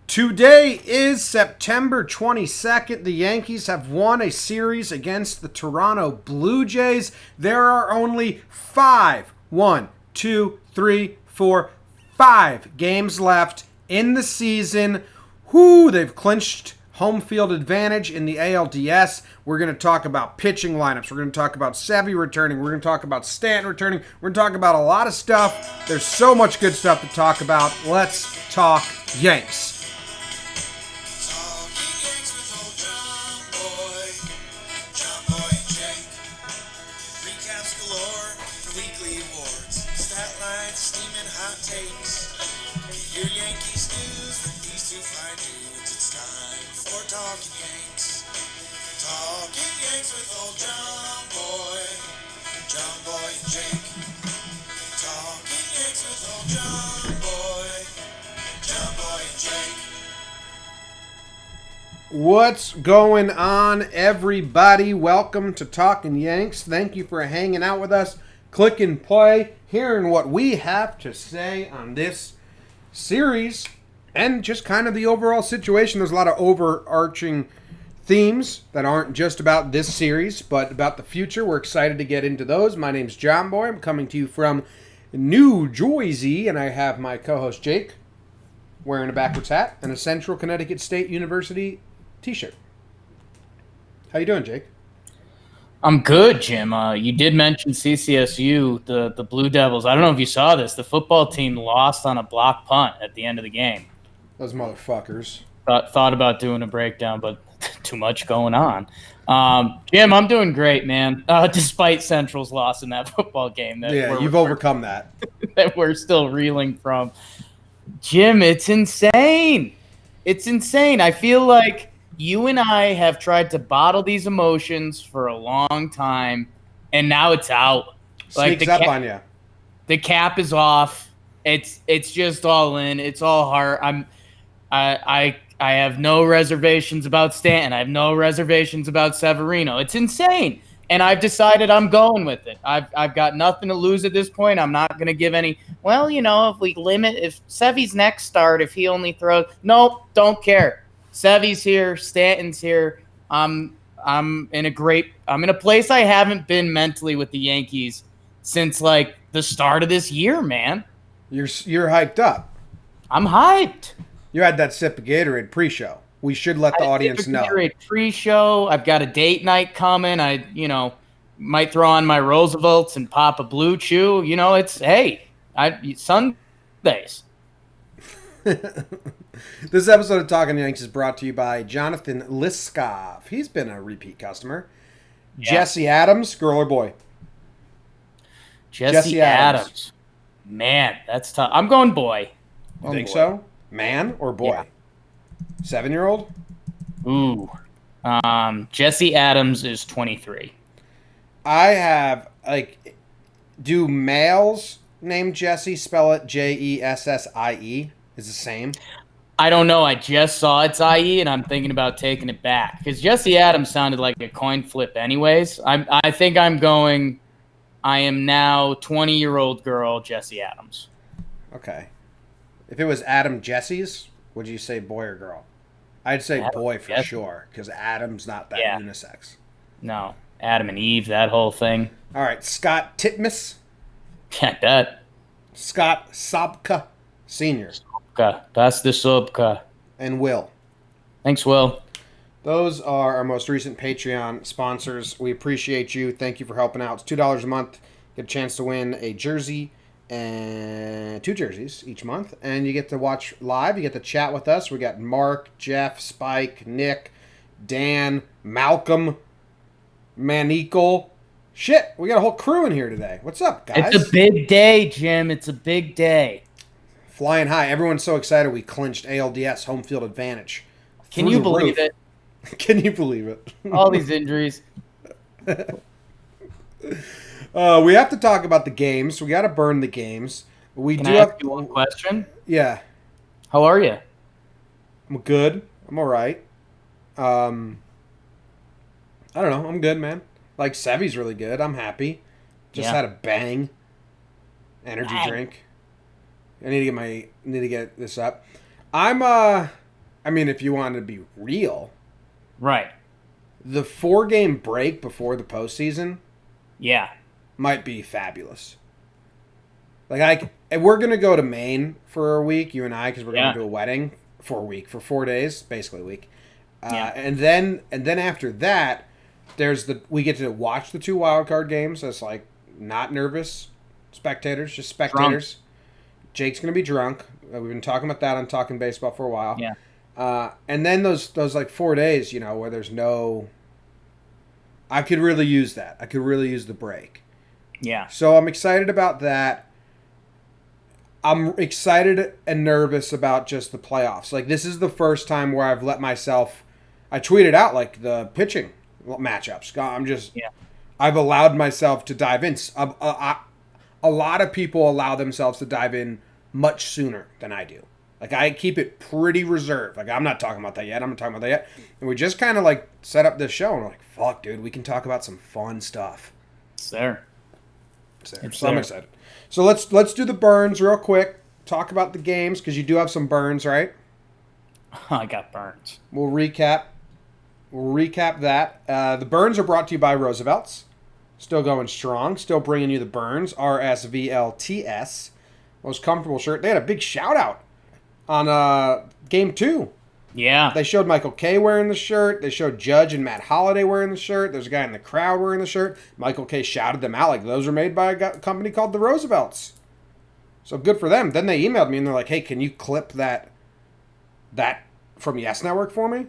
Today is September 22nd. The Yankees have won a series against the Toronto Blue Jays. There are only five games left in the season. They've clinched home field advantage in the ALDS. We're going to talk about pitching lineups. We're going to talk about Sevy returning. We're going to talk about Stanton returning. We're going to talk about a lot of stuff. There's so much good stuff to talk about. Let's talk Yanks. What's going on, everybody? Welcome to Talking Yanks. Thank you for hanging out with us. Click and play, hearing what we have to say on this series and just kind of the overall situation. There's a lot of overarching themes that aren't just about this series, but about the future. We're excited to get into those. My name's John Boy. I'm coming to you from New Jersey, and I have my co-host Jake wearing a backwards hat and a Central Connecticut State University t-shirt. How you doing, Jake? I'm good, Jim. You did mention CCSU, the Blue Devils. I don't know if you saw this. The football team lost on a block punt at the end of the game. Those motherfuckers. Thought about doing a breakdown, but too much going on. Jim, I'm doing great, man. Despite Central's loss in that football game. You've overcome that. That we're still reeling from. Jim, it's insane. It's insane. I feel like you and I have tried to bottle these emotions for a long time, and now it's out. Sneaks up on you. The cap is off. It's just all in. It's all heart. I have no reservations about Stanton. I have no reservations about Severino. It's insane, and I've decided I'm going with it. I've got nothing to lose at this point. I'm not going to give any. Well, if Sevy's next start, if he only throws, nope, don't care. Sevy's here, Stanton's here. I'm in a place I haven't been mentally with the Yankees since like the start of this year, man. You're hyped up. I'm hyped. You had that sip of Gatorade pre-show. We should let the audience know. Gatorade pre-show. I've got a date night coming. I might throw on my Roosevelts and pop a Blue Chew. Sundays. This episode of Talking Yanks is brought to you by Jonathan Liskov. He's been a repeat customer. Yeah. Jesse Adams, girl or boy? Jesse Adams. Man, that's tough. I'm going boy. You think so? Man or boy? Yeah. 7-year-old? Ooh. Jesse Adams is 23. I have, do males named Jesse spell it Jessie? Is the same? I don't know. I just saw it's IE, and I'm thinking about taking it back. Because Jesse Adams sounded like a coin flip anyways. I think I'm going, I am now 20-year-old girl Jesse Adams. Okay. If it was Adam Jesse's, would you say boy or girl? I'd say Adam, boy for sure, because Adam's not that unisex. No. Adam and Eve, that whole thing. All right. Scott Titmus. Yeah, that. Scott Sobka Sr. Pass the Sobka. And Will. Thanks, Will. Those are our most recent Patreon sponsors. We appreciate you. Thank you for helping out. It's $2 a month. Get a chance to win a jersey and 2 jerseys each month. And you get to watch live. You get to chat with us. We got Mark, Jeff, Spike, Nick, Dan, Malcolm, Manikel. Shit, we got a whole crew in here today. What's up, guys? It's a big day, Jim. It's a big day. Flying high. Everyone's so excited we clinched ALDS home field advantage. Can you believe it? Can you believe it? All these injuries. We have to talk about the games. We got to burn the games. Can I ask you one question? Yeah. How are you? I'm good. I'm all right. I don't know. I'm good, man. Like, Sevy's really good. I'm happy. Just had a bang energy drink. I need to get this up. I'm I mean, if you want to be real, Right. the 4-game break before the postseason Yeah. might be fabulous. Like, and we're gonna go to Maine for a week, you and I, because we're going to a wedding for a week, for 4 days, basically a week. And then after that, we get to watch the 2 wild card games. That's like not nervous spectators, just spectators. Drunk. Jake's gonna be drunk. We've been talking about that on Talking Baseball for a while. Yeah. And then those like 4 days, where there's no. I could really use that. I could really use the break. Yeah. So I'm excited about that. I'm excited and nervous about just the playoffs. Like, this is the first time where I've let myself. I tweeted out like the pitching matchups. I've allowed myself to dive in. A lot of people allow themselves to dive in much sooner than I do. Like, I keep it pretty reserved. Like, I'm not talking about that yet. And we just kind of like set up this show and we're like, fuck, dude, we can talk about some fun stuff. It's there. I'm excited. So let's do the burns real quick. Talk about the games because you do have some burns, right? I got burns. We'll recap that. The burns are brought to you by Roosevelt's. Still going strong. Still bringing you the burns. RSVLTS. Most comfortable shirt. They had a big shout out on Game 2. Yeah. They showed Michael Kay wearing the shirt. They showed Judge and Matt Holliday wearing the shirt. There's a guy in the crowd wearing the shirt. Michael Kay shouted them out like those are made by a company called the Roosevelt's. So good for them. Then they emailed me and they're like, hey, can you clip that from Yes Network for me?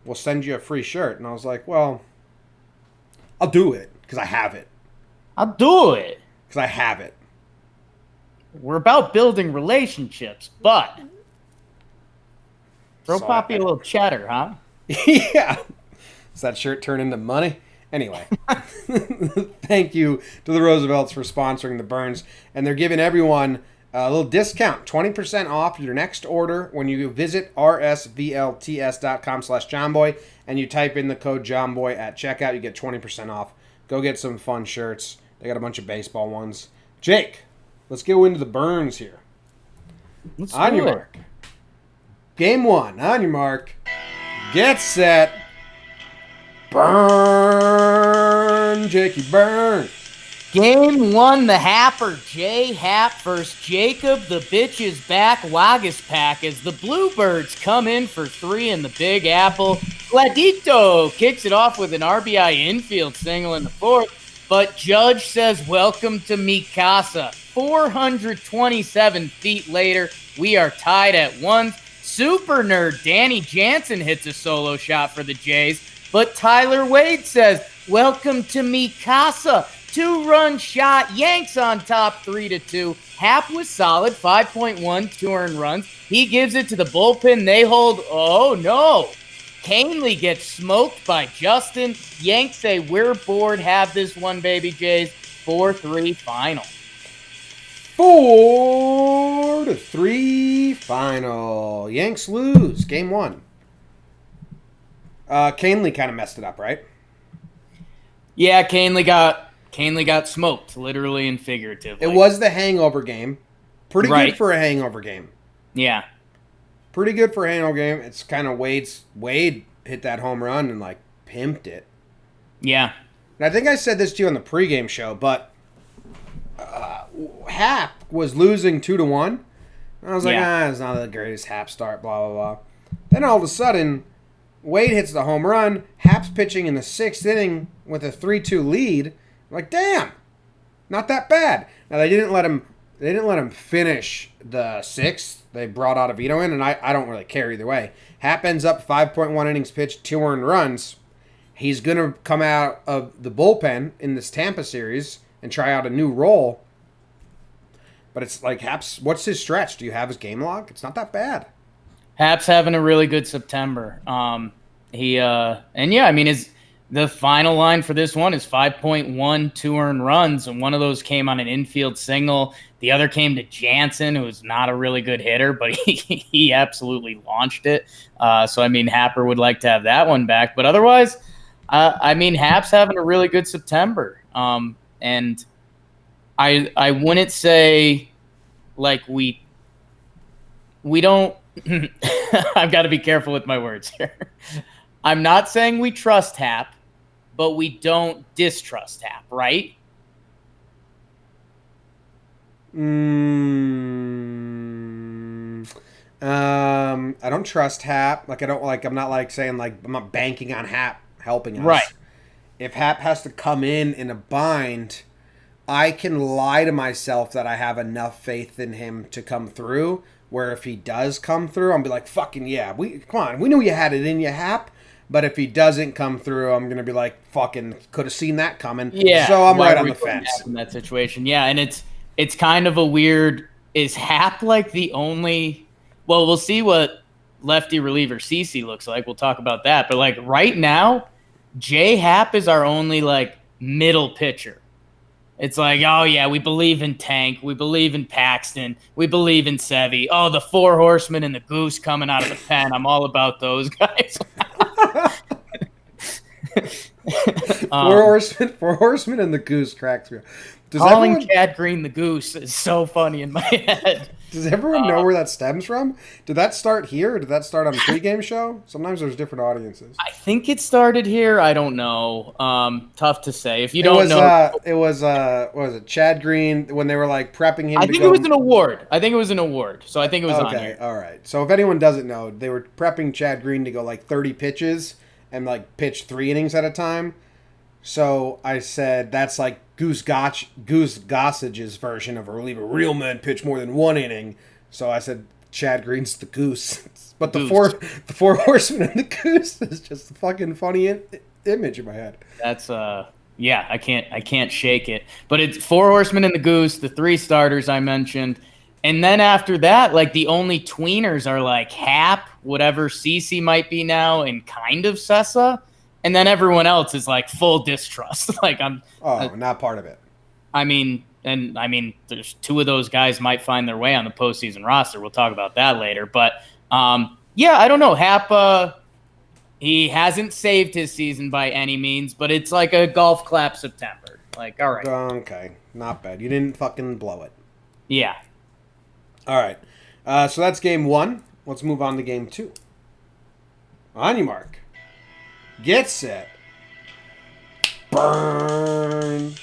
We'll send you a free shirt. And I was like, well, I'll do it because I have it. I'll do it. Because I have it. We're about building relationships, but throw Poppy a little cheddar, huh? Yeah. Does that shirt turn into money? Anyway, thank you to the Roosevelt's for sponsoring the burns. And they're giving everyone a little discount, 20% off your next order when you visit rsvlts.com/JohnBoy and you type in the code JohnBoy at checkout. You get 20% off. Go get some fun shirts. They got a bunch of baseball ones. Jake, let's go into the burns here. On your mark. Game 1. On your mark. Get set. Burn. Jakey, burn. Game 1, the Happer, J. Hap versus Jacob, the bitches back, Wagas pack as the Bluebirds come in for 3 in the Big Apple. Gladito kicks it off with an RBI infield single in the 4th, but Judge says, welcome to mi casa. 427 feet later, we are tied at 1. Super nerd Danny Jansen hits a solo shot for the Jays, but Tyler Wade says, welcome to mi casa. 2-run shot, Yanks on top 3-2. Hap was solid, 5.1, 2 earned runs. He gives it to the bullpen. They hold, oh no. Canely gets smoked by Justin. Yanks say, we're bored, have this one, baby Jays. 4-3 final. 4-3 final. Yanks lose. Game 1. Canely kind of messed it up, right? Yeah, Canely got smoked, literally and figuratively. It was the hangover game. Pretty good for a hangover game. Yeah. Pretty good for a hangover game. It's kind of Wade hit that home run and like pimped it. Yeah. And I think I said this to you on the pregame show, but Hap was losing 2-1. I was like, it's not the greatest Hap start, blah, blah, blah. Then all of a sudden, Wade hits the home run. Hap's pitching in the 6th inning with a 3-2 lead. I'm like, damn, not that bad. Now they didn't let him finish the 6th. They brought Ottavino in, and I don't really care either way. Hap ends up 5.1 innings pitched, 2 earned runs. He's gonna come out of the bullpen in this Tampa series and try out a new role. But it's like Hap's. What's his stretch? Do you have his game log? It's not that bad. Hap's having a really good September. The final line for this one is 5.1, 2 earned runs, and one of those came on an infield single. The other came to Jansen, who's not a really good hitter, but he absolutely launched it. Happer would like to have that one back. But otherwise, Hap's having a really good September. And I wouldn't say like we don't I've got to be careful with my words here. I'm not saying we trust Hap, but we don't distrust Hap, right? I don't trust Hap. Like I don't like. I'm not like saying like I'm not banking on Hap helping us. Right. If Hap has to come in a bind, I can lie to myself that I have enough faith in him to come through. Where if he does come through, I'll be like, fucking yeah, come on, we knew you had it in you, Hap. But if he doesn't come through, I'm gonna be like, fucking could have seen that coming. Yeah. So I'm right on the fence in that situation. Yeah, and it's kind of a weird. Is Hap like the only? Well, we'll see what lefty reliever Sevy looks like. We'll talk about that. But like right now, J Hap is our only like middle pitcher. It's like, oh yeah, we believe in Tank, we believe in Paxton, we believe in Sevy. Oh, the Four Horsemen and the Goose coming out of the pen. I'm all about those guys. Four Horsemen and the Goose cracks me. Calling Chad Green the Goose is so funny in my head. Does everyone know where that stems from? Did that start here, or did that start on the pregame show? Sometimes there's different audiences. I think it started here. I don't know. Tough to say. If you don't know, it was what was it? Chad Green when they were like prepping him. I think it was an award. So I think it was on here. All right. So if anyone doesn't know, they were prepping Chad Green to go like 30 pitches and like pitch 3 innings at a time. So I said that's like Goose Gossage's version of a reliever. Real men pitch more than 1 inning. So I said Chad Green's the Goose. But the four Horsemen and the Goose is just a fucking funny image in my head. That's yeah, I can't shake it. But it's Four Horsemen and the Goose, the 3 starters I mentioned. And then after that, like the only tweeners are like Hap, whatever Sevy might be now, and kind of Sessa. And then everyone else is like full distrust. Like not part of it. I mean, there's 2 of those guys might find their way on the postseason roster. We'll talk about that later. But yeah, I don't know. Hap, he hasn't saved his season by any means, but it's like a golf clap September. Like, all right. Okay, not bad. You didn't fucking blow it. Yeah. All right. So that's game 1. Let's move on to game 2. On your mark. Get set. Burn.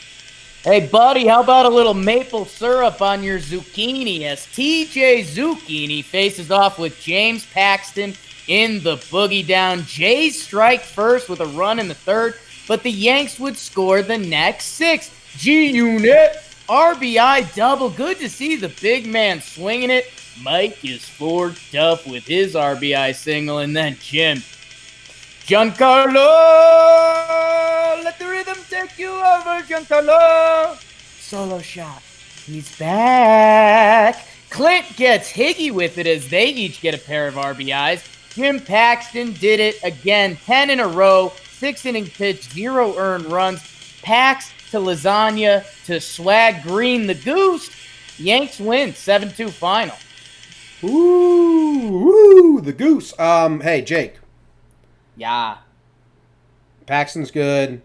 Hey, buddy, how about a little maple syrup on your zucchini as TJ Zucchini faces off with James Paxton in the boogie down. Jays strike first with a run in the 3rd, but the Yanks would score the next 6. G-Unit, RBI double. Good to see the big man swinging it. Mike is forked up with his RBI single, and then Jim. Giancarlo, let the rhythm take you over, Giancarlo. Solo shot. He's back. Clint gets Higgy with it as they each get a pair of RBIs. Jim Paxton did it again, 10 in a row, 6-inning pitch, 0 earned runs. Pax to Lasagna to Swag Green the Goose. Yanks win 7-2 final. Ooh, the Goose. Hey, Jake. Yeah. Paxton's good.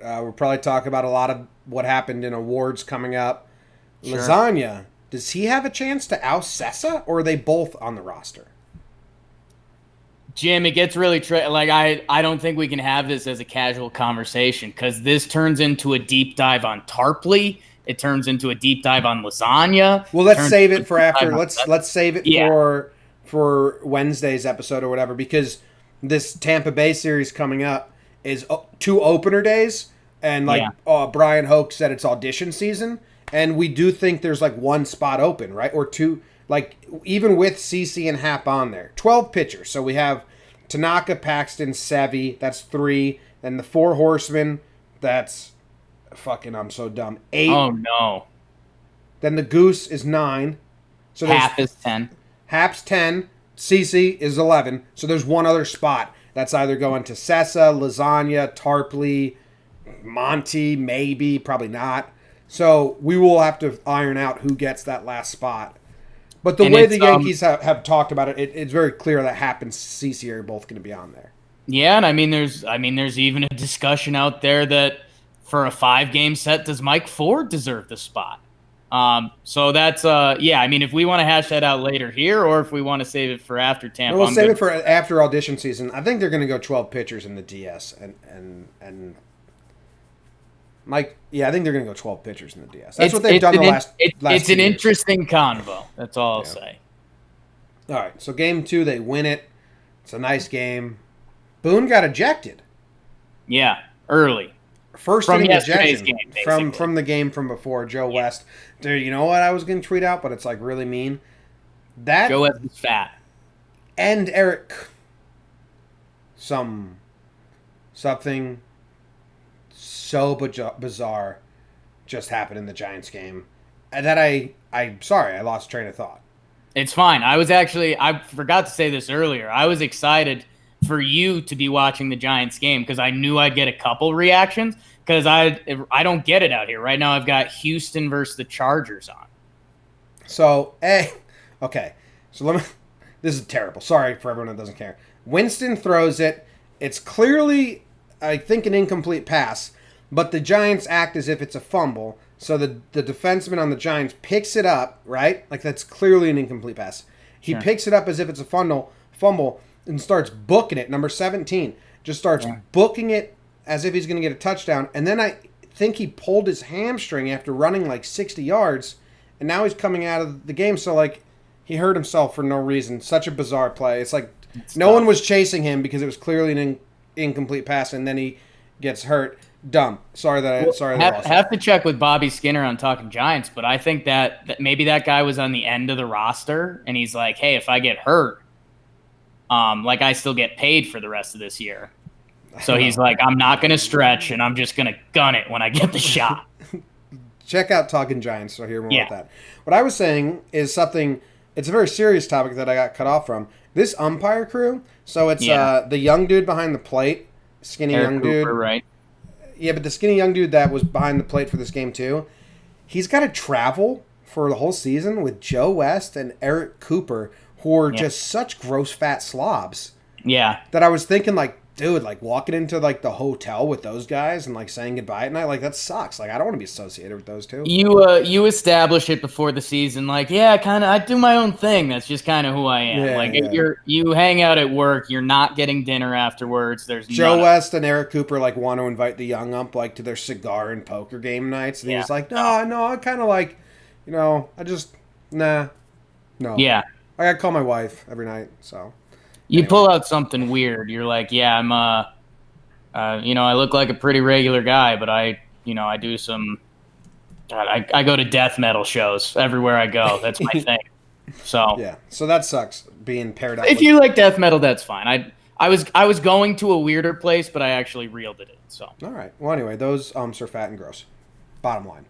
We'll probably talk about a lot of what happened in awards coming up. Sure. Lasagna, does he have a chance to oust Sessa, or are they both on the roster? Jim, it gets really I don't think we can have this as a casual conversation because this turns into a deep dive on Tarpley. It turns into a deep dive on Lasagna. Well, let's save it for after. Let's save it for Wednesday's episode or whatever, because this Tampa Bay series coming up is 2 opener days, and Brian Hoke said it's audition season, and we do think there's like 1 spot open, right? Or 2, like even with CC and Hap on there. 12 pitchers. So we have Tanaka, Paxton, Sevy, that's 3. Then the 4 Horsemen, that's fucking, I'm so dumb. 8. Oh no. Then the Goose is 9. So Hap is 10. Hap's 10. CC is 11, so there's 1 other spot that's either going to Sessa, Lasagna, Tarpley, Monty, maybe, probably not. So we will have to iron out who gets that last spot. But the way the Yankees have talked about it, it's very clear that Hap and CC are both going to be on there. Yeah, and there's even a discussion out there that for a 5-game set, does Mike Ford deserve the spot? So that's I mean, if we want to hash that out later here, or if we want to save it for after Tampa, We'll save it for after audition season. I think they're going to go 12 pitchers in the DS, and Mike. Yeah, I think they're going to go 12 pitchers in the DS. That's what they've done the last. It's 2 an years. interesting convo. That's all I'll say. All right, so game 2, they win it. It's a nice game. Boone got ejected. Yeah, early. First From inning yesterday's ejection game, from the game from before. Joe West. Dude, you know what I was going to tweet out, but it's like really mean. That Joe West is fat. And Eric something so bizarre just happened in the Giants game that I'm sorry, I lost train of thought. It's fine. I forgot to say this earlier. I was excited for you to be watching the Giants game because I knew I'd get a couple reactions because I don't get it out here. Right now I've got Houston versus the Chargers on. So, okay. So this is terrible. Sorry for everyone that doesn't care. Winston throws it. It's clearly, I think, an incomplete pass, but the Giants act as if it's a fumble. So the defenseman on the Giants picks it up, right? Like that's clearly an incomplete pass. He picks it up as if it's a fumble and starts booking it. Number 17 just starts booking it as if he's going to get a touchdown. And then I think he pulled his hamstring after running like 60 yards, and now he's coming out of the game. So like he hurt himself for no reason. Such a bizarre play. It's like no one was chasing him because it was clearly an incomplete pass, and then he gets hurt. Dumb. Sorry that I lost. Have to check with Bobby Skinner on Talking Giants, but I think that maybe that guy was on the end of the roster, and he's like, hey, if I get hurt, like I still get paid for the rest of this year. So he's like, I'm not going to stretch, and I'm just going to gun it when I get the shot. Check out Talking Giants to hear more about that. What I was saying is something, it's a very serious topic that I got cut off from. This umpire crew, so it's the young dude behind the plate, skinny Eric young Cooper, dude. right? Yeah, but the skinny young dude that was behind the plate for this game too, he's got to travel for the whole season with Joe West and Eric Cooper, who are just such gross fat slobs. Yeah. That I was thinking, like, dude, like walking into like the hotel with those guys and like saying goodbye at night, like that sucks. Like I don't want to be associated with those two. You establish it before the season, like I do my own thing. That's just kind of who I am. You hang out at work, you're not getting dinner afterwards. There's Joe West and Eric Cooper like want to invite the young ump like to their cigar and poker game nights, and he's like, no, I kind of like, I just no. Yeah, I gotta call my wife every night, so. You pull out something weird. You're like, yeah, I'm, I look like a pretty regular guy, but I do some, I go to death metal shows everywhere I go. That's my thing. So yeah, so that sucks being paired up. If you like death metal, that's fine. I was going to a weirder place, but I actually reeled it in. So all right. Well, anyway, those umps are fat and gross. Bottom line.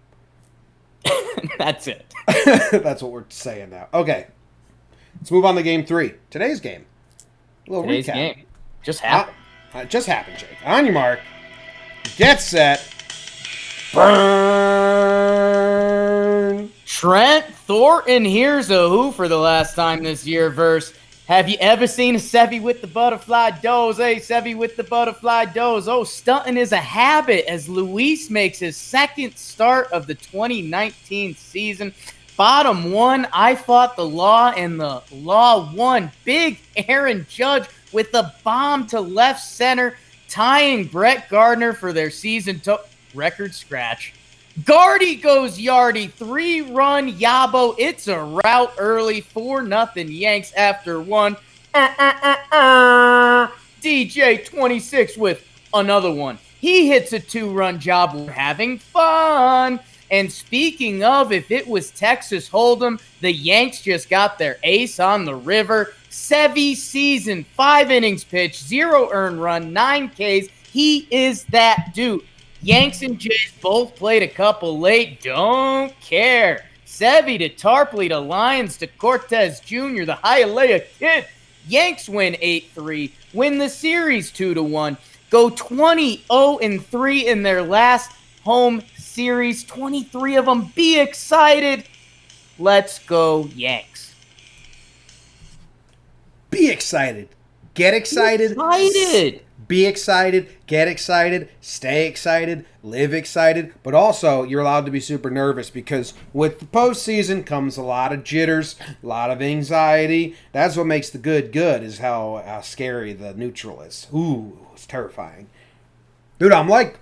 That's it. That's what we're saying now. Okay, let's move on to game 3. Today's game. Today's recap. Game just happened. Just happened, Jake. On your mark. Get set. Burn. Trent Thornton, here's a who for the last time this year verse. Have you ever seen a Sevy with the butterfly doze? Hey, Sevy with the butterfly doze. Oh, stunting is a habit as Luis makes his second start of the 2019 season. Bottom 1, I fought the law, and the law won. Big Aaron Judge with the bomb to left center, tying Brett Gardner for their season record scratch. Gardy goes Yardy, 3-run Yabo. It's a rout early, 4-0 Yanks after 1. DJ 26 with another one. He hits a 2-run job. We're having fun. And speaking of, if it was Texas Hold'em, the Yanks just got their ace on the river. Sevy season, 5 innings pitched, 0 earned run, 9 Ks. He is that dude. Yanks and Jays both played a couple late. Don't care. Sevy to Tarpley to Lyons to Cortez Jr., the Hialeah kid. Yanks win 8-3, win the series 2-1, go 20-0-3 in their last home series. 23 of them. Be excited. Let's go Yanks. Be excited. Get excited. be excited, get excited, stay excited, live excited, but also you're allowed to be super nervous because with the postseason comes a lot of jitters, a lot of anxiety. That's what makes the good is how scary the neutral is. Ooh, it's terrifying. Dude, I'm like,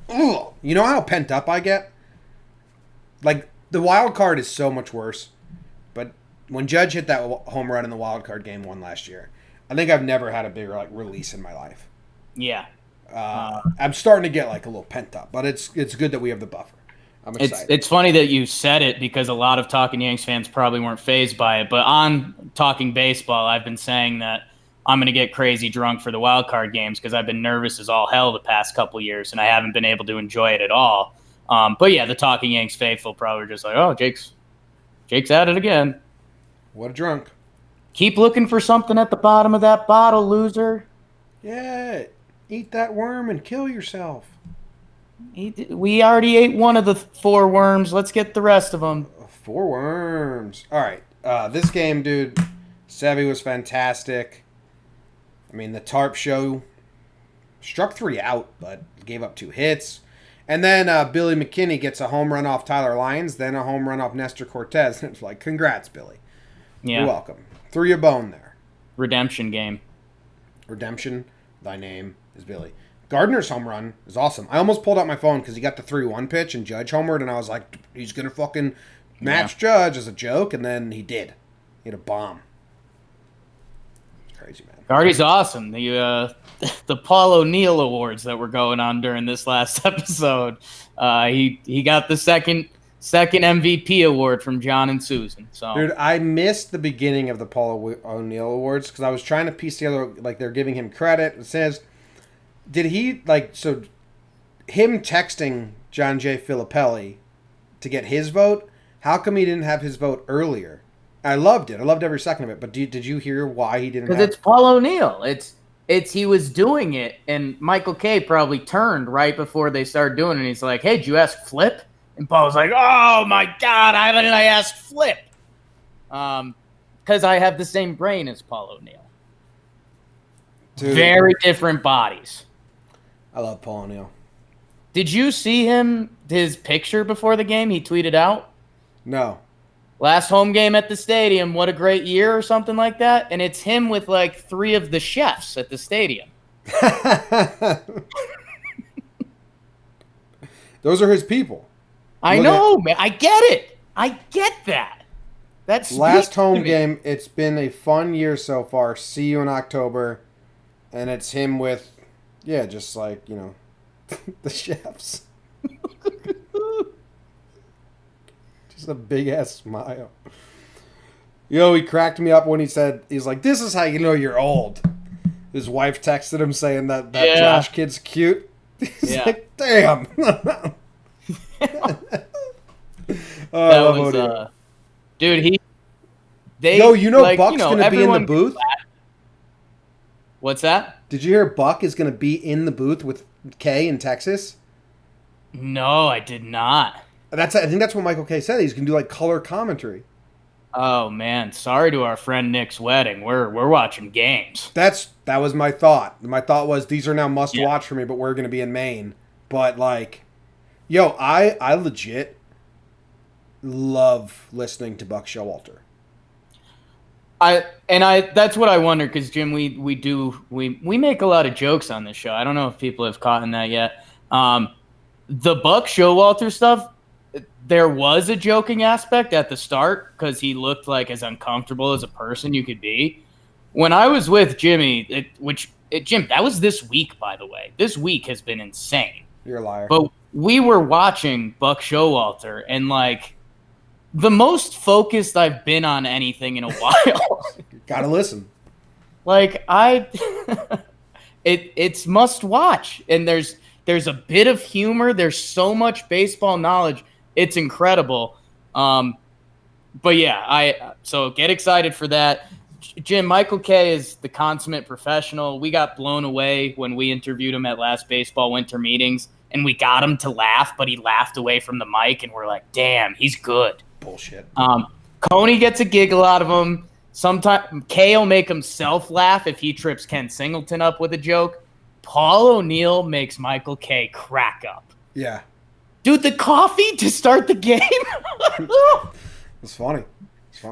ugh. You know how pent up I get? Like, the wild card is so much worse, but when Judge hit that home run in the wild card game one last year, I think I've never had a bigger release in my life. Yeah. I'm starting to get a little pent up, but it's good that we have the buffer. I'm excited. It's funny that you said it because a lot of Talking Yanks fans probably weren't fazed by it. But on Talking Baseball, I've been saying that I'm going to get crazy drunk for the wild card games because I've been nervous as all hell the past couple years, and I haven't been able to enjoy it at all. But yeah, the Talking Yanks faithful probably just like, oh, Jake's at it again. What a drunk. Keep looking for something at the bottom of that bottle, loser. Yeah, eat that worm and kill yourself. We already ate one of the 4 worms. Let's get the rest of them. 4 worms. All right. This game, dude, Sevy was fantastic. I mean, the tarp show struck 3 out, but gave up 2 hits. And then Billy McKinney gets a home run off Tyler Lyons, then a home run off Nestor Cortez. And it's like, congrats, Billy. Yeah. You're welcome. Threw your bone there. Redemption game. Redemption. Thy name is Billy. Gardner's home run is awesome. I almost pulled out my phone because he got the 3-1 pitch and Judge homered, and I was like, he's going to fucking match Judge as a joke, and then he did. He had a bomb. Crazy, man. Gardy's awesome. The Paul O'Neill Awards that were going on during this last episode. He got the second MVP award from John and Susan. So, dude, I missed the beginning of the Paul O'Neill Awards because I was trying to piece together, they're giving him credit. It says, did he, him texting John J. Filippelli to get his vote, how come he didn't have his vote earlier? I loved it. I loved every second of it. But did you hear why he didn't have it? Because it's Paul O'Neill. He was doing it, and Michael Kay probably turned right before they started doing it, and he's like, hey, did you ask Flip? And Paul was like, oh, my God, why didn't I ask Flip? Because I have the same brain as Paul O'Neill. Dude. Very different bodies. I love Paul O'Neill. Did you see his picture before the game he tweeted out? No. Last home game at the stadium, what a great year or something like that. And it's him with 3 of the chefs at the stadium. Those are his people. I know, man. I get it. I get that. That's last home game. It's been a fun year so far. See you in October. And it's him with, just the chefs. Just a big ass smile. He cracked me up when he said, he's like, this is how you know you're old. His wife texted him saying that Josh kid's cute. He's like, damn. Dude, Buck's going to be in the booth? What's that? Did you hear Buck is going to be in the booth with Kay in Texas? No, I did not. I think that's what Michael Kay said. He's going to do color commentary. Oh man, sorry to our friend Nick's wedding. We're watching games. That was my thought. My thought was these are now must watch for me, but we're going to be in Maine. But I legit love listening to Buck Showalter. That's what I wonder because Jim, we make a lot of jokes on this show. I don't know if people have caught in that yet. The Buck Showalter stuff, there was a joking aspect at the start because he looked like as uncomfortable as a person you could be. When I was with Jimmy, Jim, that was this week, by the way. This week has been insane. You're a liar. But we were watching Buck Showalter, and the most focused I've been on anything in a while. Gotta listen. It's must watch, and there's a bit of humor. There's so much baseball knowledge. It's incredible. So get excited for that. Jim, Michael Kay is the consummate professional. We got blown away when we interviewed him at last baseball winter meetings, and we got him to laugh, but he laughed away from the mic, and we're like, damn, he's good. Bullshit. Coney gets a giggle out of him. Sometimes Kay will make himself laugh if he trips Ken Singleton up with a joke. Paul O'Neill makes Michael Kay crack up. Yeah. Dude, the coffee to start the game? It's funny.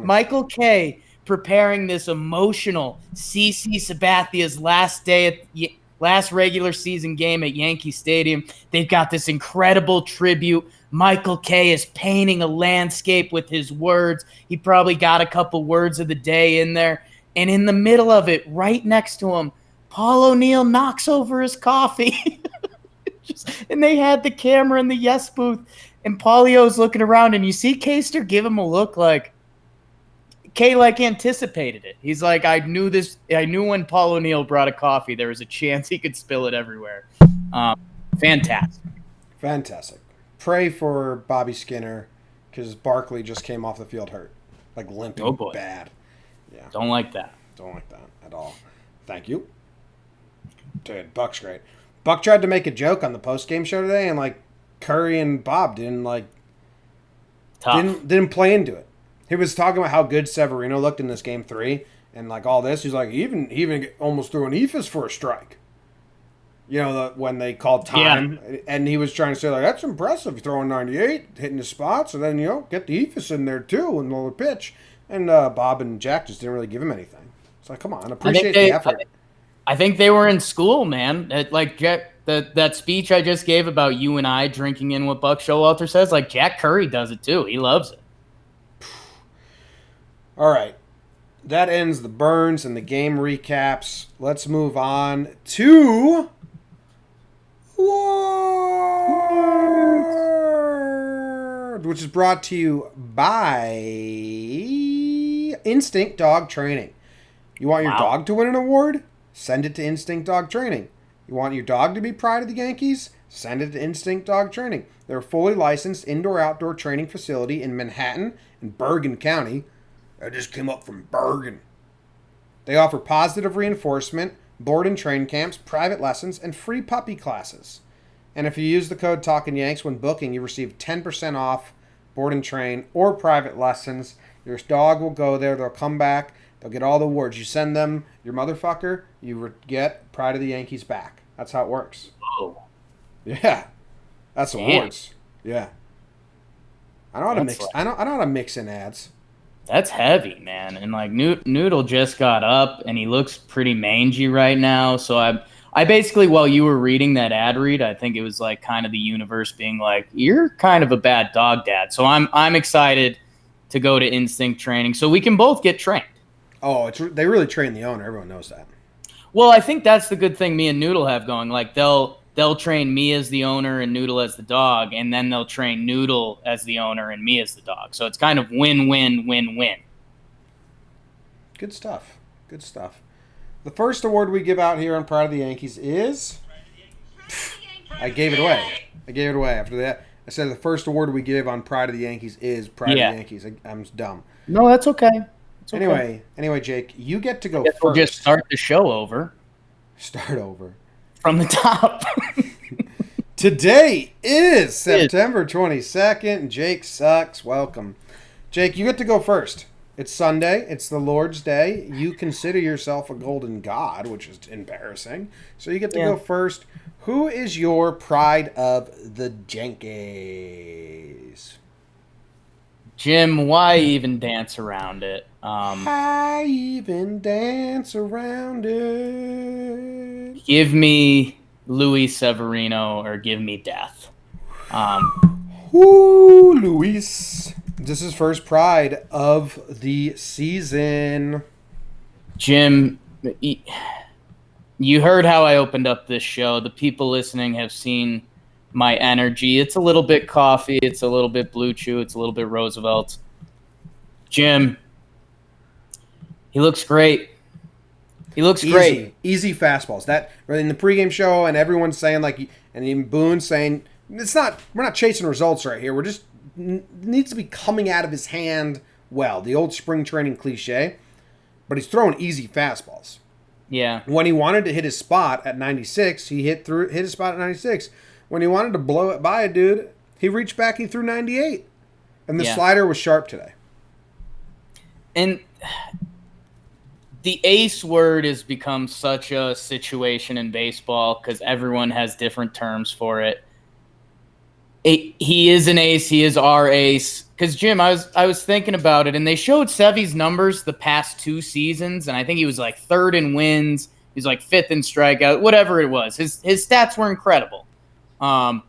Michael Kay preparing this emotional CC Sabathia's last regular season game at Yankee Stadium. They've got this incredible tribute. Michael Kay is painting a landscape with his words. He probably got a couple words of the day in there. And in the middle of it, right next to him, Paul O'Neill knocks over his coffee. And they had the camera in the yes booth. And Paulio's looking around, and you see Kaster give him a look like Kay anticipated it. He's like, I knew when Paul O'Neill brought a coffee, there was a chance he could spill it everywhere. Fantastic. Pray for Bobby Skinner because Barkley just came off the field hurt. Limping bad. Yeah. Don't like that. Don't like that at all. Thank you. Dude, Buck's great. Buck tried to make a joke on the post-game show today, and Curry and Bob didn't play into it. He was talking about how good Severino looked in this game 3, and all this. He's like, he even almost threw an ephus for a strike. When they called time, and he was trying to say that's impressive, throwing 98, hitting the spots, and then get the ephus in there too, and the pitch. And Bob and Jack just didn't really give him anything. It's come on, appreciate the effort. I think they were in school, man. Jack, that speech I just gave about you and I drinking in what Buck Showalter says, Jack Curry does it too. He loves it. All right. That ends the burns and the game recaps. Let's move on to Award, which is brought to you by Instinct Dog Training. You want your dog to win an award? Send it to Instinct Dog Training. You want your dog to be pride of the Yankees? Send it to Instinct Dog Training. They're a fully licensed indoor-outdoor training facility in Manhattan and Bergen County. I just came up from Bergen. They offer positive reinforcement, board and train camps, private lessons, and free puppy classes. And if you use the code TalkinYanks when booking, you receive 10% off board and train or private lessons. Your dog will go there. They'll come back. They'll get all the awards. You send them your motherfucker, you get pride of the Yankees back. That's how it works. Oh. Yeah. That's awards. Yeah. I know how to mix in ads. That's heavy, man. And Noodle just got up and he looks pretty mangy right now. So I basically, while you were reading that ad read, I think it was kind of the universe being you're kind of a bad dog dad. So I'm excited to go to Instinct Training so we can both get trained. Oh, they really train the owner. Everyone knows that. Well, I think that's the good thing me and Noodle have going. They'll train me as the owner and Noodle as the dog, and then they'll train Noodle as the owner and me as the dog. So it's kind of win-win-win-win. Good stuff. Good stuff. The first award we give out here on Pride of the Yankees is... I gave it away. After that. I said the first award we give on Pride of the Yankees is Pride of the Yankees. I'm dumb. No, that's okay. Anyway, Jake, you get to go first. We'll just start the show over. Start over. From the top. Today is September 22nd, and Jake sucks. Welcome. Jake, you get to go first. It's Sunday. It's the Lord's Day. You consider yourself a golden god, which is embarrassing. So you get to go first. Who is your pride of the Yankees? Jim, why even dance around it? I even dance around it. Give me Luis Severino or give me death. Luis. This is first pride of the season. Jim, you heard how I opened up this show. The people listening have seen my energy. It's a little bit coffee. It's a little bit Blue Chew. It's a little bit Roosevelt. Jim, he looks great. Great. Easy fastballs. That in the pregame show, and everyone's saying and even Boone's saying we're not chasing results right here. We're just needs to be coming out of his hand well. The old spring training cliche, but he's throwing easy fastballs. Yeah. When he wanted to hit his spot at 96, he hit his spot at 96. When he wanted to blow it by a dude, he reached back, he threw 98. And the slider was sharp today. And the ace word has become such a situation in baseball because everyone has different terms for it. He is an ace. He is our ace. Because Jim, I was thinking about it, and they showed Sevy's numbers the past 2 seasons, and I think he was like 3rd in wins. He's like 5th in strikeout, whatever it was. His stats were incredible. And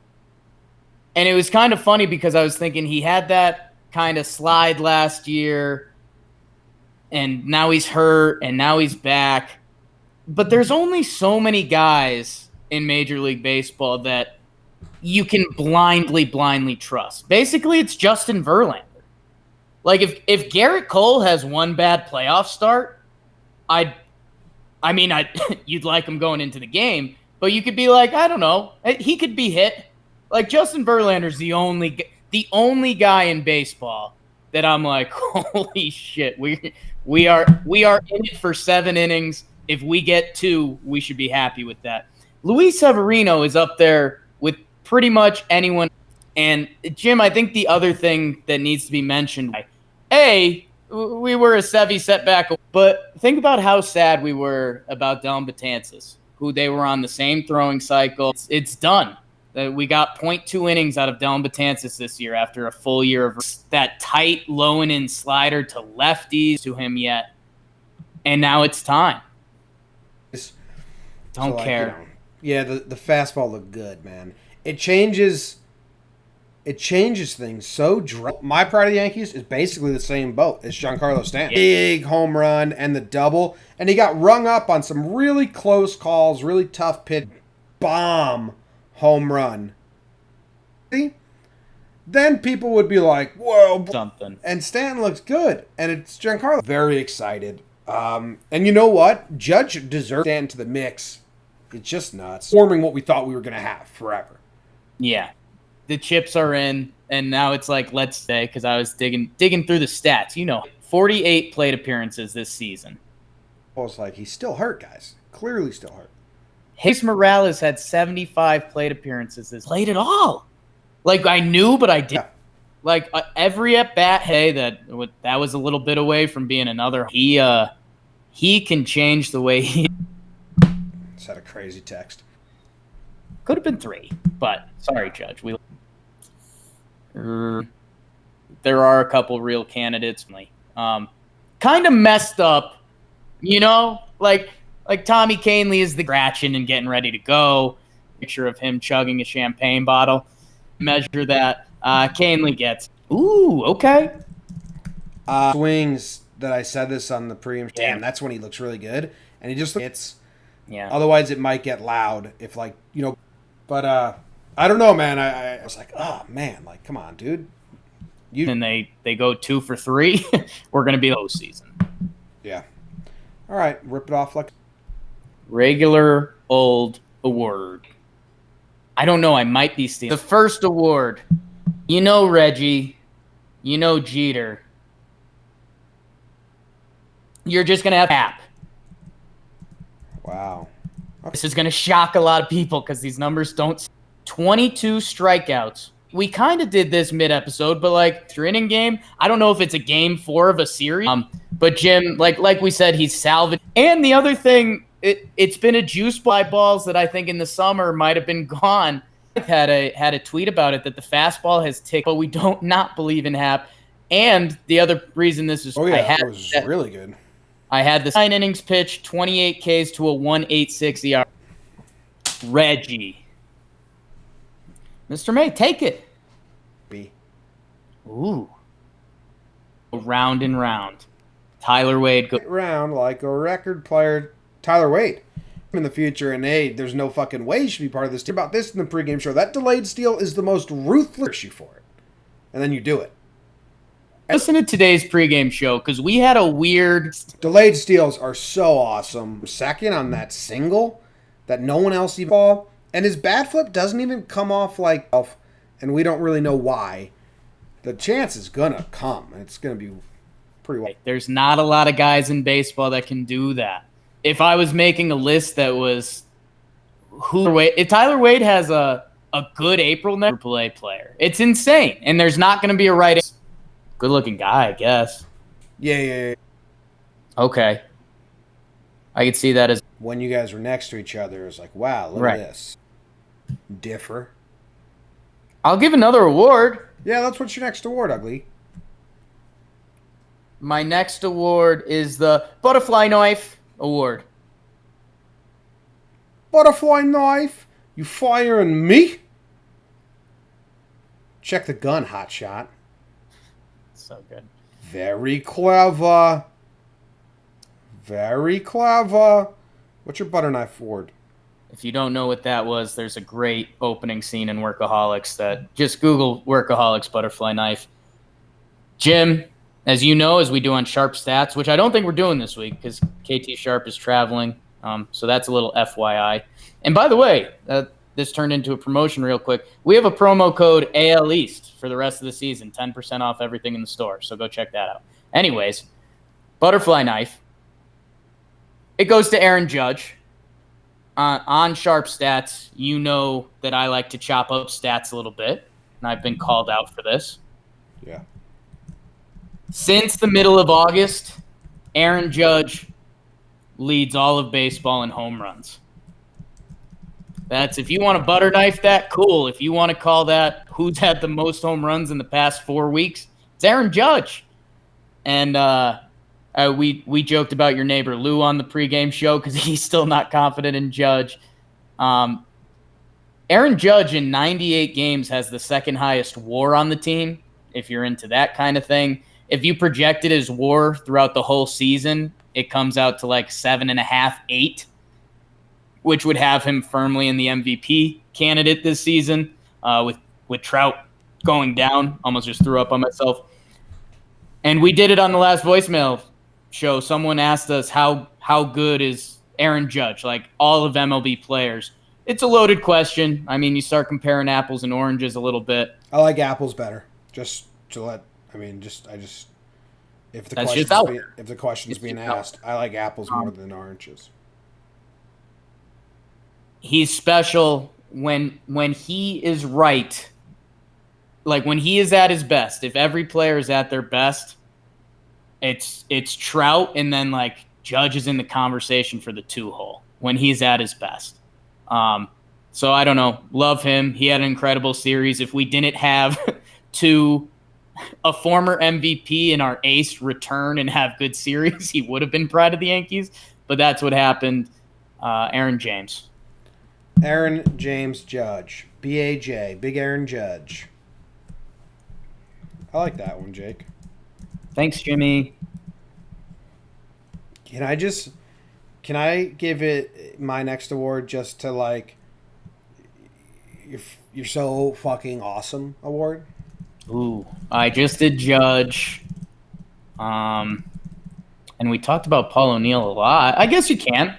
it was kind of funny because I was thinking he had that kind of slide last year, and now he's hurt, and now he's back. But there's only so many guys in Major League Baseball that you can blindly trust. Basically, it's Justin Verlander. Like, if Garrett Cole has one bad playoff start, you'd like him going into the game, but you could be like, I don't know, he could be hit. Like, Justin Verlander's the only guy in baseball that I'm like, holy shit, we are in it for 7 innings. If we get 2, we should be happy with that. Luis Severino is up there with pretty much anyone. And Jim, I think the other thing that needs to be mentioned, we were a Sevy setback, but think about how sad we were about Dellin Betances, who they were on the same throwing cycle. It's done. We got 0.2 innings out of Dellin Betances this year after a full year of that tight, low and in slider to lefties to him yet. And now it's time. Don't care. Yeah, the fastball looked good, man. It changes things so my pride of the Yankees is basically the same boat as Giancarlo Stanton. Big home run and the double, and he got rung up on some really close calls, really tough pitch, bomb home run. Then people would be like, whoa, something. And Stanton looks good, and it's Giancarlo. Very excited. And you know what? Judge deserves Stanton to the mix. It's just nuts. Forming what we thought we were going to have forever. Yeah. The chips are in, and now it's like, let's say, because I was digging through the stats. 48 plate appearances this season. I was like, he's still hurt, guys. Clearly still hurt. Hicks Morales had 75 plate appearances this played it all. Like, I knew, but I didn't. Yeah. Like, every at-bat, that was a little bit away from being another. He can change the way he... Just had a crazy text. Could have been 3, but sorry, Judge. There are a couple real candidates. Kind of messed up, like Tommy Kahnle is the scratching and getting ready to go. Picture of him chugging a champagne bottle. Measure that. Kahnle gets. Ooh, okay. Swings that I said this on the pregame. Damn, that's when he looks really good, and he just hits. Yeah. Otherwise, it might get loud if But I don't know, man. I was like, oh man, like come on, dude. And they go 2 for 3. We're gonna be the postseason. Yeah. All right, rip it off like regular old award. I don't know. I might be stealing the first award. Reggie. Jeter. You're just gonna have Cap. Wow. Okay. This is gonna shock a lot of people because these numbers don't. 22 strikeouts. We kind of did this mid-episode, but like your inning game, I don't know if it's a game 4 of a series. But Jim, like we said, he's salvaged. And the other thing, it's been a juice by balls that I think in the summer might have been gone. I've had a tweet about it that the fastball has ticked, but we don't not believe in Hap. And the other reason this is, it was really good. I had the 9 innings pitch, 28 Ks to a 1.86 ERA. Reggie. Mr. May, take it. B. Ooh. Round and round. Tyler Wade. Round like a record player. Tyler Wade. In the future, and hey, there's no fucking way he should be part of this team. About this in the pregame show. That delayed steal is the most ruthless issue for it. And then you do it. Listen to today's pregame show, because we had a weird... Delayed steals are so awesome. Second on that single that no one else even saw. And his bat flip doesn't even come off like, and we don't really know why. The chance is gonna come, and it's gonna be pretty well. There's not a lot of guys in baseball that can do that. If I was making a list that was if Tyler Wade has a good April next AAA player, it's insane, and there's not gonna be a good looking guy, I guess. Yeah. Okay. I could see that as When you guys were next to each other, it was like, wow, look at right. this. Differ. I'll give another award. Yeah, that's what's your next award, Ugly. My next award is the Butterfly Knife Award. Butterfly knife? You firing me? Check the gun, hotshot. So good. Very clever. Very clever. What's your butter knife award? If you don't know what that was, there's a great opening scene in Workaholics that just Google Workaholics Butterfly Knife. Jim, as you know, as we do on Sharp Stats, which I don't think we're doing this week because KT Sharp is traveling. So that's a little FYI. And by the way, this turned into a promotion real quick. We have a promo code AL East for the rest of the season, 10% off everything in the store. So go check that out. Anyways, Butterfly Knife. It goes to Aaron Judge. On Sharp Stats, you know that I like to chop up stats a little bit, and I've been called out for this. Yeah. Since the middle of August, Aaron Judge leads all of baseball in home runs. That's if you want to butter knife that, cool. If you want to call that who's had the most home runs in the past 4 weeks, it's Aaron Judge. And we joked about your neighbor Lou on the pregame show because he's still not confident in Judge. Aaron Judge in 98 games has the second highest WAR on the team, if you're into that kind of thing. If you projected his WAR throughout the whole season, it comes out to like 7.5, 8, which would have him firmly in the MVP candidate this season. With Trout going down, almost just threw up on myself. And we did it on the last voicemail show. Someone asked us how good is Aaron Judge, like all of MLB players. It's a loaded question. I mean, you start comparing apples and oranges a little bit. I like apples better. Just to let, I mean, if the question's being asked, I like apples more than oranges. He's special when he is right. Like when he is at his best. If every player is at their best, it's Trout, and then like Judge is in the conversation for the 2-hole when he's at his best. So I don't know. Love him. He had an incredible series. If we didn't have a former MVP and our ace return and have good series, he would have been proud of the Yankees. But that's what happened. Aaron James. Aaron James Judge. BAJ. Big Aaron Judge. I like that one, Jake. Thanks, Jimmy. Can I give it my next award just to like you're so fucking awesome award? Ooh, I just did Judge. And we talked about Paul O'Neill a lot. I guess you can.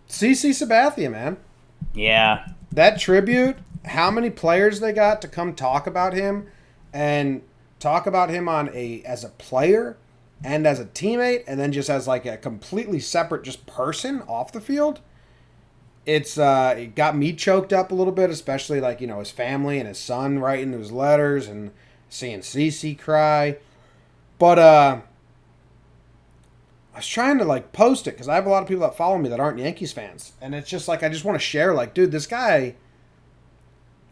CC Sabathia, man. Yeah. That tribute, how many players they got to come talk about him and talk about him as a player and as a teammate, and then just as like a completely separate just person off the field. It got me choked up a little bit, especially like, you know, his family and his son writing those letters and seeing CC cry. But I was trying to like post it because I have a lot of people that follow me that aren't Yankees fans, and it's just like I just want to share, like, dude, this guy.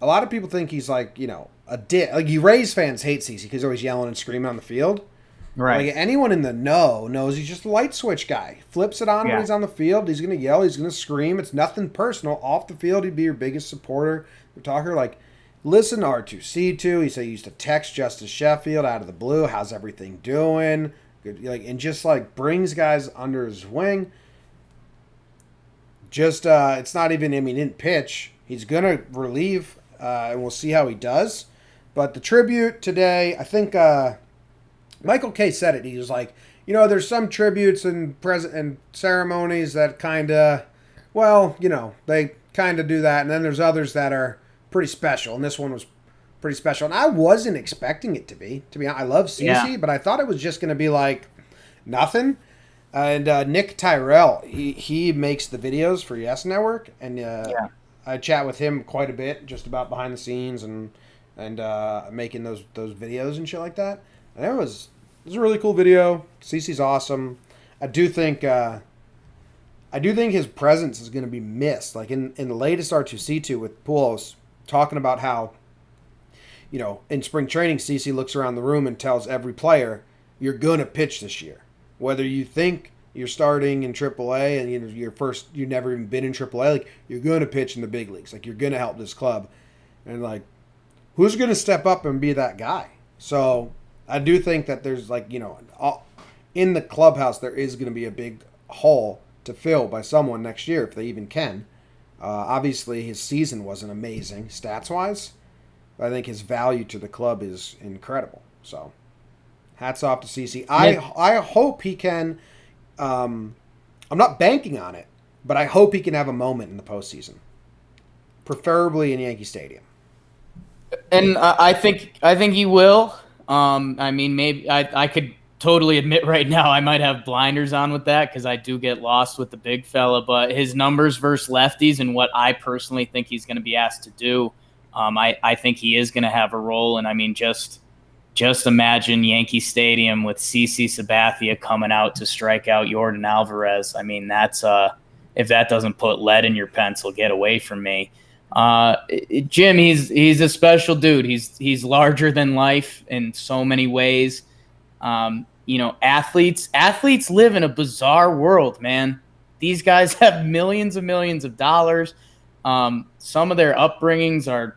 A lot of people think he's like, you know, a dick. Like, Rays fans hate CC because he's always yelling and screaming on the field. Right. Like, anyone in the know knows he's just a light switch guy. Flips it on when he's on the field. He's going to yell. He's going to scream. It's nothing personal. Off the field, he'd be your biggest supporter. The talker, like, listen to R2C2. He said he used to text Justice Sheffield out of the blue. How's everything doing? Good, like, and just, like, brings guys under his wing. Just, it's not even, I mean, he didn't pitch. He's going to relieve, and we'll see how he does. But the tribute today, I think, Michael K. said it. He was like, you know, there's some tributes and ceremonies that kind of, well, you know, they kind of do that. And then there's others that are pretty special. And this one was pretty special. And I wasn't expecting it to be. To be honest, I love CC, but I thought it was just going to be like nothing. And Nick Tyrell, he makes the videos for Yes Network. And I chat with him quite a bit just about behind the scenes and making those videos and shit like that. And it was a really cool video. CC's awesome. I do think I do think his presence is going to be missed. Like in the latest R2C2 with Poulos talking about how, in spring training, CC looks around the room and tells every player, you're going to pitch this year. Whether you think you're starting in AAA and you've never even been in AAA, like you're going to pitch in the big leagues. Like you're going to help this club. And like, who's going to step up and be that guy? So I do think that there's in the clubhouse, there is going to be a big hole to fill by someone next year if they even can. Obviously, his season wasn't amazing stats-wise, but I think his value to the club is incredible. So hats off to CC. I hope he can. I'm not banking on it, but I hope he can have a moment in the postseason, preferably in Yankee Stadium. And I think he will. Maybe I could totally admit right now I might have blinders on with that because I do get lost with the big fella. But his numbers versus lefties and what I personally think he's going to be asked to do, I think he is going to have a role. And just imagine Yankee Stadium with CC Sabathia coming out to strike out Yordan Alvarez. I mean, that's if that doesn't put lead in your pencil, get away from me. Jim, he's a special dude. He's larger than life in so many ways. Athletes live in a bizarre world, man. These guys have millions and millions of dollars. Some of their upbringings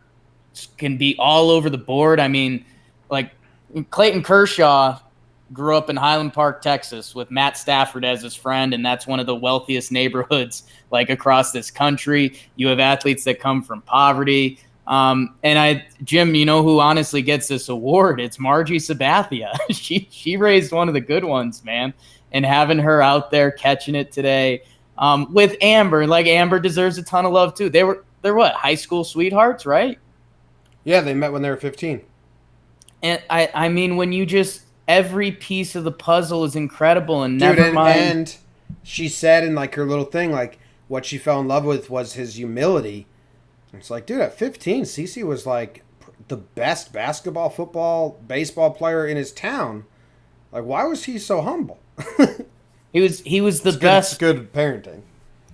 can be all over the board. I mean, like Clayton Kershaw grew up in Highland Park, Texas, with Matt Stafford as his friend, and that's one of the wealthiest neighborhoods like across this country. You have athletes that come from poverty. Jim, who honestly gets this award? It's Margie Sabathia. She raised one of the good ones, man. And having her out there catching it today with Amber, like Amber deserves a ton of love too. They're what, high school sweethearts, right? Yeah, they met when they were 15. And I mean, when you just every piece of the puzzle is incredible, and never mind. And she said in like her little thing, like what she fell in love with was his humility. It's like, dude, at 15, CC was like the best basketball, football, baseball player in his town. Like, why was he so humble? He was the best. Good parenting.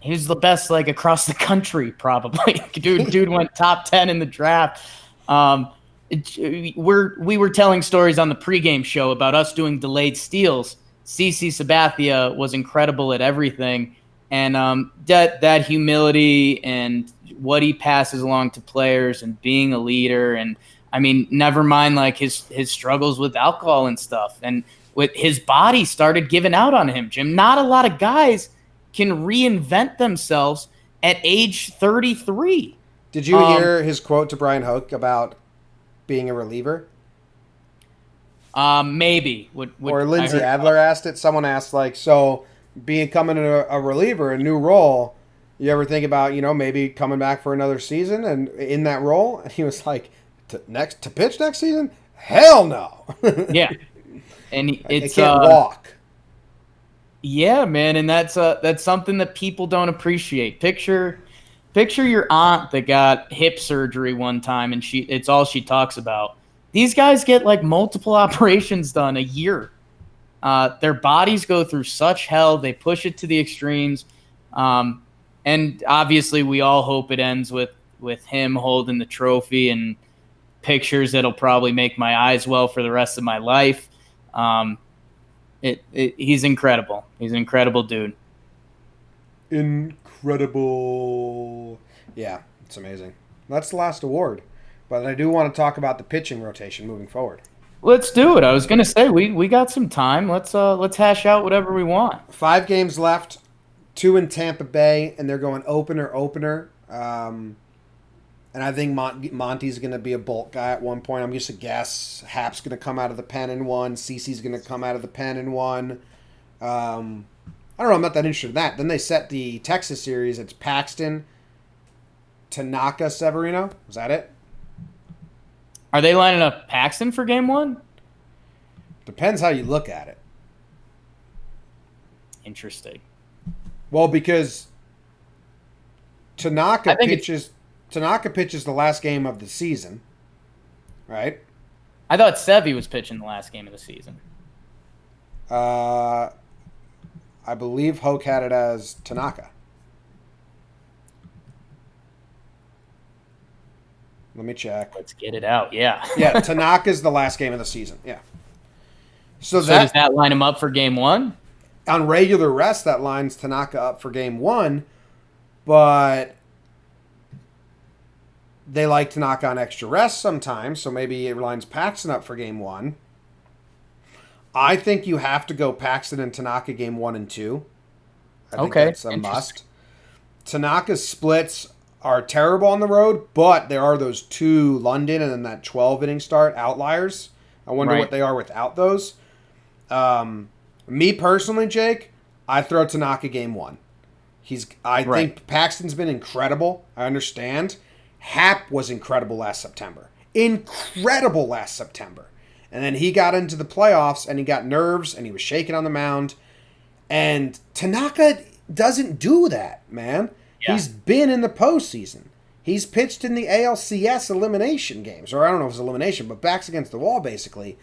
He was the best, like across the country, probably. Dude went top 10 in the draft. We were telling stories on the pregame show about us doing delayed steals. CC Sabathia was incredible at everything, and that humility and what he passes along to players and being a leader, and I mean, never mind like his struggles with alcohol and stuff, and with his body started giving out on him. Jim, not a lot of guys can reinvent themselves at age 33. Did you hear his quote to Brian Hoke about being a reliever? Maybe. Or Lindsay Adler asked it. Someone asked, like, so becoming a reliever, a new role, you ever think about, maybe coming back for another season and in that role? And he was like, to pitch next season? Hell no. Yeah. And I can't walk. Yeah, man, and that's something that people don't appreciate. Picture your aunt that got hip surgery one time, and it's all she talks about. These guys get like multiple operations done a year. Their bodies go through such hell. They push it to the extremes. And obviously we all hope it ends with him holding the trophy and pictures that'll probably make my eyes well for the rest of my life. He's incredible. He's an incredible dude. Incredible. Yeah, it's amazing. That's the last award. But I do want to talk about the pitching rotation moving forward. Let's do it. I was going to say we got some time. Let's hash out whatever we want. 5 games left, 2 in Tampa Bay, and they're going opener. And I think Monty's going to be a bulk guy at one point. I'm just a guess. Hap's going to come out of the pen in one. CeCe's going to come out of the pen in one. I don't know. I'm not that interested in that. Then they set the Texas series. It's Paxton, Tanaka, Severino. Is that it? Are they lining up Paxton for game 1? Depends how you look at it. Interesting. Well, because Tanaka pitches the last game of the season, right? I thought Sevy was pitching the last game of the season. I believe Hoke had it as Tanaka. Let me check. Let's get it out. Yeah. Yeah, Tanaka's the last game of the season. Yeah. So does that line him up for game 1? On regular rest, that lines Tanaka up for game 1, but they like Tanaka on extra rest sometimes, so maybe it lines Paxton up for game 1. I think you have to go Paxton and Tanaka game 1 and 2. I think that's a must. Tanaka's splits are terrible on the road, but there are those 2 London and then that 12-inning start outliers. I wonder what they are without those. Me personally, Jake, I throw Tanaka game 1. I think Paxton's been incredible. I understand. Hap was incredible last September. Incredible last September. And then he got into the playoffs and he got nerves and he was shaking on the mound. And Tanaka doesn't do that, man. Yeah. He's been in the postseason. He's pitched in the ALCS elimination games. Or I don't know if it's elimination, but backs against the wall, basically.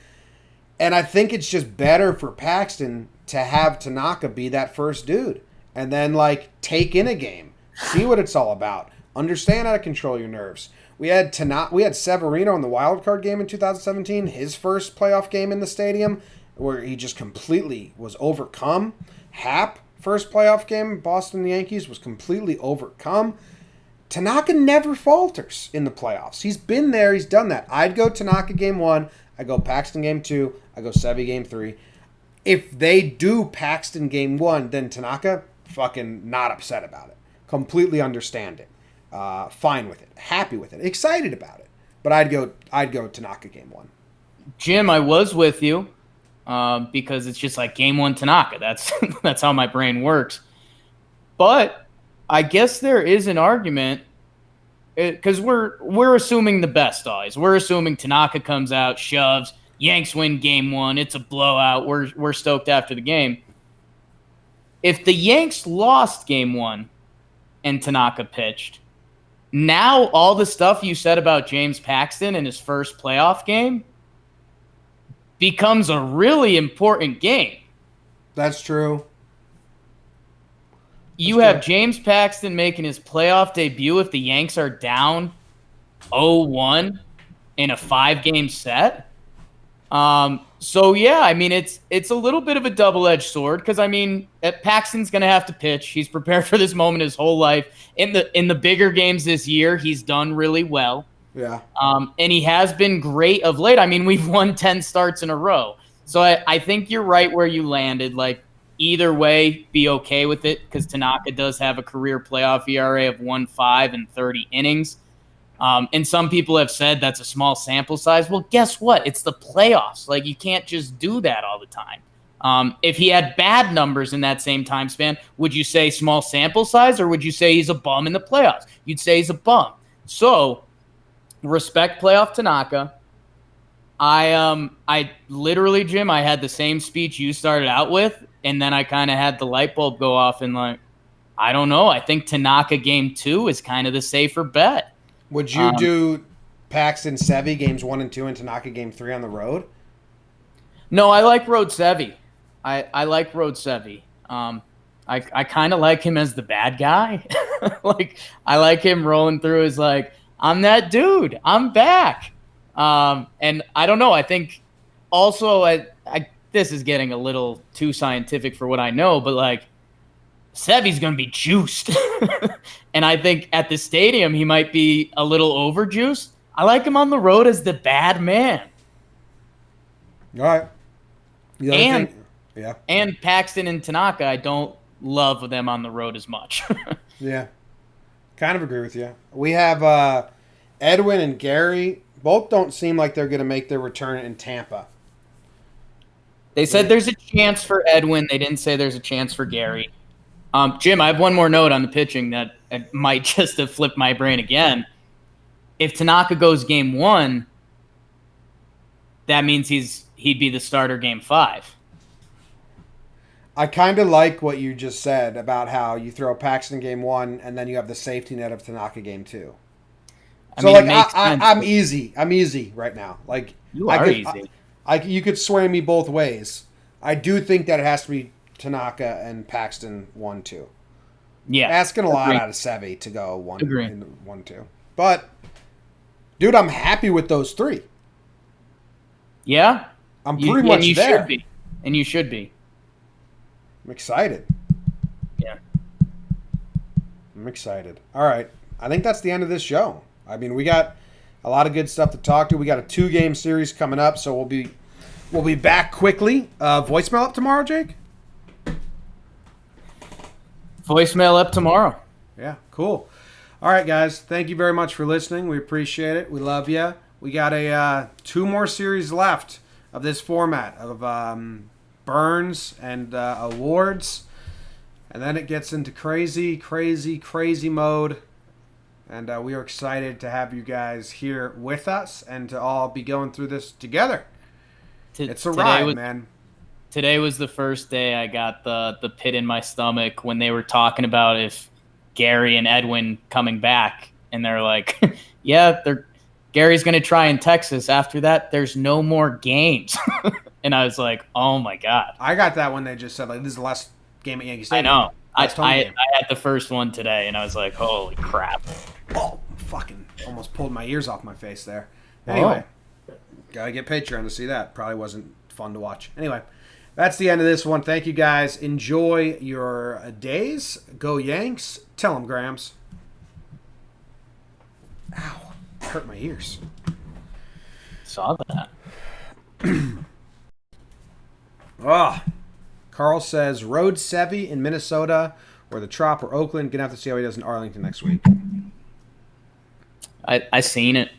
And I think it's just better for Paxton to have Tanaka be that first dude. And then, take in a game. See what it's all about. Understand how to control your nerves. We had Severino in the wild card game in 2017, his first playoff game in the stadium, where he just completely was overcome. Hap, first playoff game, Boston Yankees, was completely overcome. Tanaka never falters in the playoffs. He's been there. He's done that. I'd go Tanaka game 1. I go Paxton game 2. I go Sevy game 3. If they do Paxton game 1, then Tanaka, fucking not upset about it. Completely understand it. Fine with it. Happy with it. Excited about it. But I'd go Tanaka game 1. Jim, I was with you because it's just like game 1 Tanaka. That's how my brain works. But I guess there is an argument because we're assuming the best always. We're assuming Tanaka comes out, shoves, Yanks win game 1. It's a blowout. We're stoked after the game. If the Yanks lost game 1 and Tanaka pitched, now all the stuff you said about James Paxton in his first playoff game becomes a really important game. That's true. You have James Paxton making his playoff debut if the Yanks are down 0-1 in a 5-game set. So yeah, I mean it's a little bit of a double-edged sword because Paxton's going to have to pitch. He's prepared for this moment his whole life. In the bigger games this year, he's done really well. Yeah. And he has been great of late. We've won 10 starts in a row. So I think you're right where you landed. Either way, be okay with it because Tanaka does have a career playoff ERA of 1.5 in 30 innings. And some people have said that's a small sample size. Well, guess what? It's the playoffs. You can't just do that all the time. If he had bad numbers in that same time span, would you say small sample size or would you say he's a bum in the playoffs? You'd say he's a bum. So respect playoff Tanaka. I literally, Jim, I had the same speech you started out with, and then I kind of had the light bulb go off and I don't know. I think Tanaka game 2 is kind of the safer bet. Would you do Paxton Sevy games 1 and 2 and Tanaka game 3 on the road? No, I like Road Sevy. I like Road Sevy. I kind of like him as the bad guy. I like him rolling through as I'm that dude. I'm back. And I don't know. I think also this is getting a little too scientific for what I know, but Sevy's going to be juiced. And I think at the stadium, he might be a little overjuiced. I like him on the road as the bad man. All right. And Paxton and Tanaka, I don't love them on the road as much. Yeah. Kind of agree with you. We have Edwin and Gary. Both don't seem like they're going to make their return in Tampa. They said there's a chance for Edwin. They didn't say there's a chance for Gary. Jim, I have one more note on the pitching that might just have flipped my brain again. If Tanaka goes game 1, that means he'd be the starter game 5. I kind of like what you just said about how you throw Paxton game 1 and then you have the safety net of Tanaka game 2. I'm easy. I'm easy right now. You are easy. You could sway me both ways. I do think that it has to be Tanaka and Paxton 1-2. Yeah. Asking a lot Agree. out of Sevy to go Agree. 1-2. But, dude, I'm happy with those 3. Yeah. I'm pretty much you there. Should be. And you should be. I'm excited. Yeah. I'm excited. All right. I think that's the end of this show. I mean, we got a lot of good stuff to talk to. We got a 2-game series coming up, so we'll be back quickly. Voicemail up tomorrow, Jake? Voicemail up tomorrow. Yeah, cool. All right, guys. Thank you very much for listening. We appreciate it. We love you. We got 2 more series left of this format of Burns and awards. And then it gets into crazy mode. And we are excited to have you guys here with us and to all be going through this together. It's a ride, man. Today was the first day I got the pit in my stomach when they were talking about if Gary and Edwin coming back. And they're like, yeah, Gary's going to try in Texas. After that, there's no more games. And I was like, oh, my God. I got that when they just said, like, this is the last game at Yankee Stadium. I know. I had the first one today, and I was like, holy crap. Oh, fucking almost pulled my ears off my face there. Anyway, gotta get Patreon to see that. Probably wasn't fun to watch. Anyway, that's the end of this one. Thank you, guys. Enjoy your days. Go Yanks. Tell them, Grams. Ow. Hurt my ears. Saw that. Oh. Carl says, road Sevy in Minnesota or the Trop or Oakland. Gonna have to see how he does in Arlington next week. I seen it.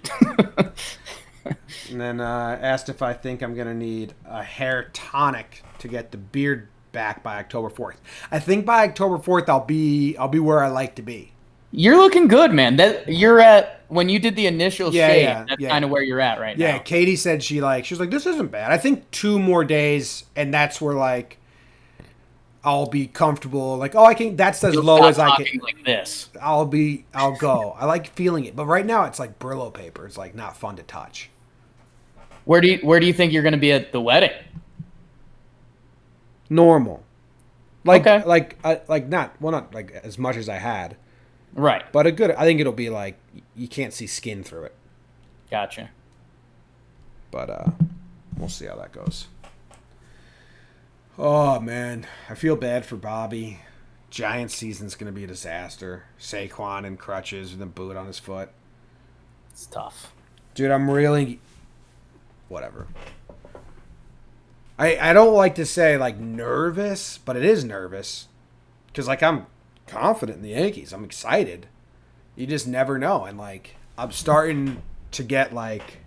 And then asked if I think I'm gonna need a hair tonic to get the beard back by October 4th. I think by October 4th I'll be where I like to be. You're looking good, man. You're at when you did the initial shave. Yeah, that's kind of where you're at right now. Yeah, Katie said she was like, this isn't bad. I think 2 more days, and that's where like I'll be comfortable. Like, oh, I can. That's as low as I can. Like this. I'll go. I like feeling it, but right now it's like Brillo paper. It's like not fun to touch. Where do you think you're going to be at the wedding? Normal, like okay. not like as much as I had. Right. But a good. I think it'll be like you can't see skin through it. Gotcha. But we'll see how that goes. Oh, man. I feel bad for Bobby. Giants season's going to be a disaster. Saquon in crutches with a boot on his foot. It's tough. Dude, I'm really... Whatever. I don't like to say, like, nervous, but it is nervous. Because, like, I'm confident in the Yankees. I'm excited. You just never know. And, like, I'm starting to get, like,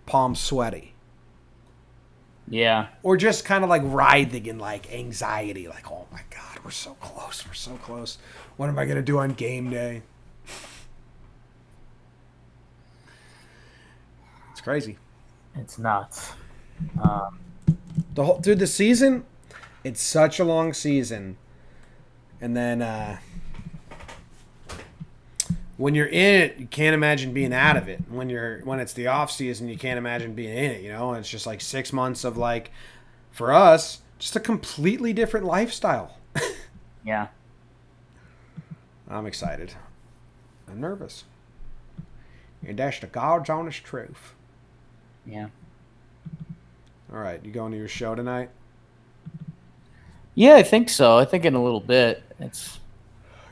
palms sweaty. Yeah. Or just kind of like writhing in like anxiety. Like, oh my God, we're so close. We're so close. What am I going to do on game day? It's crazy. It's nuts. The season, it's such a long season. And then when you're in it, you can't imagine being out of it. When it's the off season, you can't imagine being in it, you know? And it's just like 6 months of like, for us, just a completely different lifestyle. Yeah. I'm excited. I'm nervous. And that's the God's honest truth. Yeah. All right, you going to your show tonight? Yeah, I think so. I think in a little bit.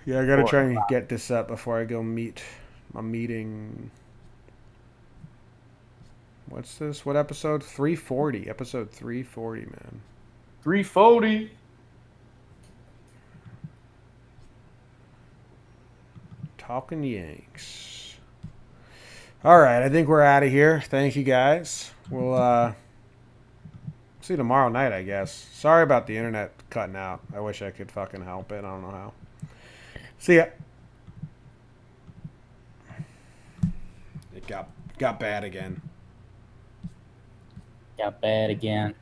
Yeah, I got to try and get this up before I go meet my meeting. What's this? What episode? 340. Episode 340, man. 340. Talking Yanks. All right, I think we're out of here. Thank you, guys. We'll see you tomorrow night, I guess. Sorry about the internet cutting out. I wish I could fucking help it. I don't know how. See ya. It got bad again. Got bad again.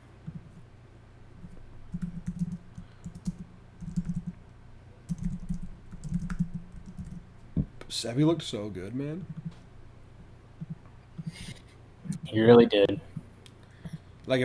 Sevy looked so good, man. He really did. Like if